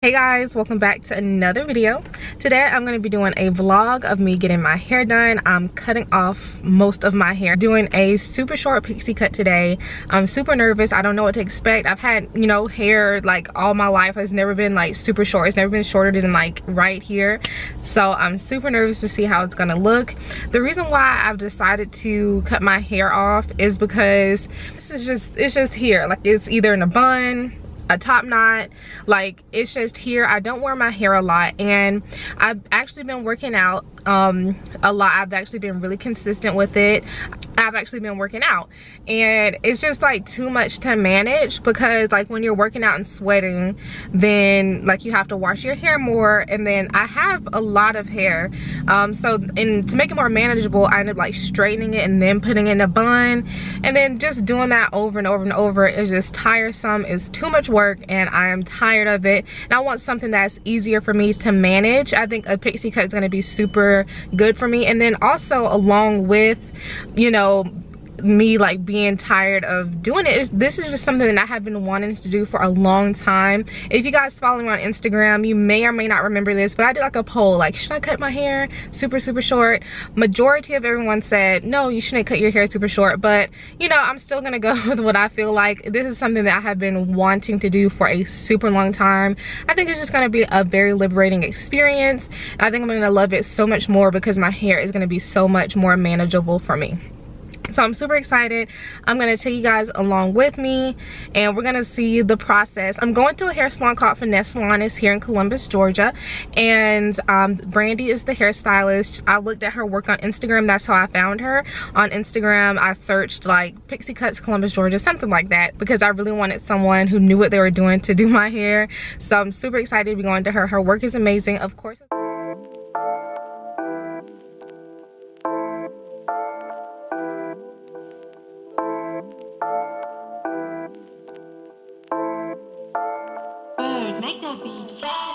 Hey guys, welcome back to another video. Today I'm going to be doing a vlog of me getting my hair done. I'm cutting off most of my hair, doing a super short pixie cut today. I'm super nervous. I don't know what to expect. I've had, hair like all my life. It's never been like super short. It's never been shorter than like right here. So I'm super nervous to see how it's going to look. The reason why I've decided to cut my hair off is because it's just here. Like it's either in a bun, a top knot, like it's just here. I don't wear my hair a lot, and I've actually been working out a lot. I've actually been really consistent with it. I've actually been working out, and it's just like too much to manage, because like when you're working out and sweating, then like you have to wash your hair more, and then I have a lot of hair, so to make it more manageable, I end up like straightening it and then putting it in a bun, and then just doing that over and over and over is just tiresome. It's too much work, and I am tired of it, and I want something that's easier for me to manage. I think a pixie cut is going to be super good for me, and then also along with me like being tired of doing it, this is just something that I have been wanting to do for a long time. If you guys follow me on Instagram, you may or may not remember this, but I did like a poll, like, should I cut my hair super short? Majority of everyone said no, you shouldn't cut your hair super short, but I'm still gonna go with what I feel like. This is something that I have been wanting to do for a super long time. I think it's just gonna be a very liberating experience, and I think I'm gonna love it so much more because my hair is gonna be so much more manageable for me. So I'm super excited. I'm gonna take you guys along with me, and we're gonna see the process. I'm going to a hair salon called Finesse Salon. It's here in Columbus, Georgia, and Brandy is the hairstylist. I looked at her work on Instagram. That's how I found her on Instagram. I searched like Pixie Cuts Columbus, Georgia, something like that, because I really wanted someone who knew what they were doing to do my hair. So I'm super excited to be going to her. Her work is amazing, of course. Make the beat fly.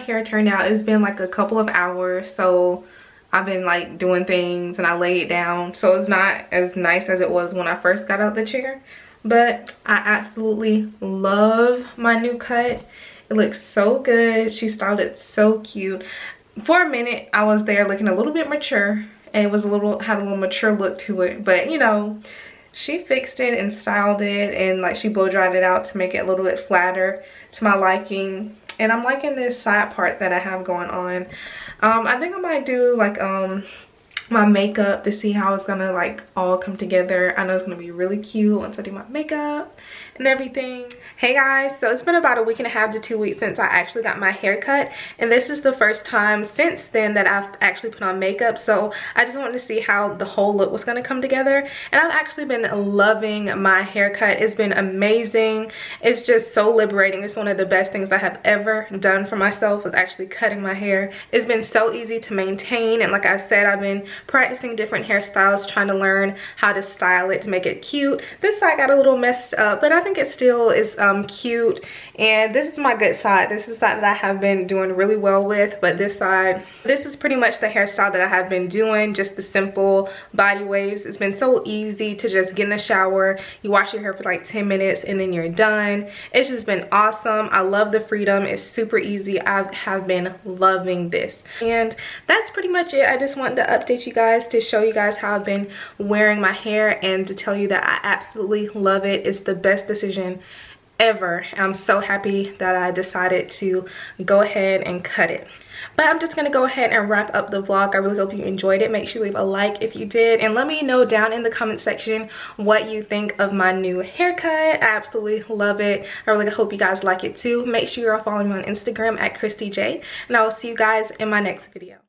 hair turned out. It's been like a couple of hours, so I've been like doing things and I laid it down, so it's not as nice as it was when I first got out the chair. But I absolutely love my new cut. It looks so good. She styled it so cute. For a minute I was there looking a little bit mature, and it was had a little mature look to it, but you know, she fixed it and styled it, and like she blow dried it out to make it a little bit flatter to my liking. And I'm liking this side part that I have going on. I think I might do like my makeup to see how it's gonna like all come together. I know it's gonna be really cute once I do my makeup and everything. Hey guys, so it's been about a week and a half to 2 weeks since I actually got my hair cut, and this is the first time since then that I've actually put on makeup, so I just wanted to see how the whole look was going to come together. And I've actually been loving my haircut. It's been amazing. It's just so liberating. It's one of the best things I have ever done for myself, was actually cutting my hair. It's been so easy to maintain, and like I said, I've been practicing different hairstyles, trying to learn how to style it to make it cute. This side got a little messed up, but I think it still is cute. And this is my good side. This is the side that I have been doing really well with. But this side, this is pretty much the hairstyle that I have been doing, just the simple body waves. It's been so easy to just get in the shower, you wash your hair for like 10 minutes and then you're done. It's just been awesome. I love the freedom. It's super easy. I have been loving this, and that's pretty much it. I just wanted to update you guys to show you guys how I've been wearing my hair, and to tell you that I absolutely love it. It's the best decision ever. I'm so happy that I decided to go ahead and cut it. But I'm just gonna go ahead and wrap up the vlog. I really hope you enjoyed it. Make sure you leave a like if you did, and let me know down in the comment section what you think of my new haircut. I absolutely love it. I really hope you guys like it too. Make sure you're following me on Instagram at ChristiJae, and I will see you guys in my next video.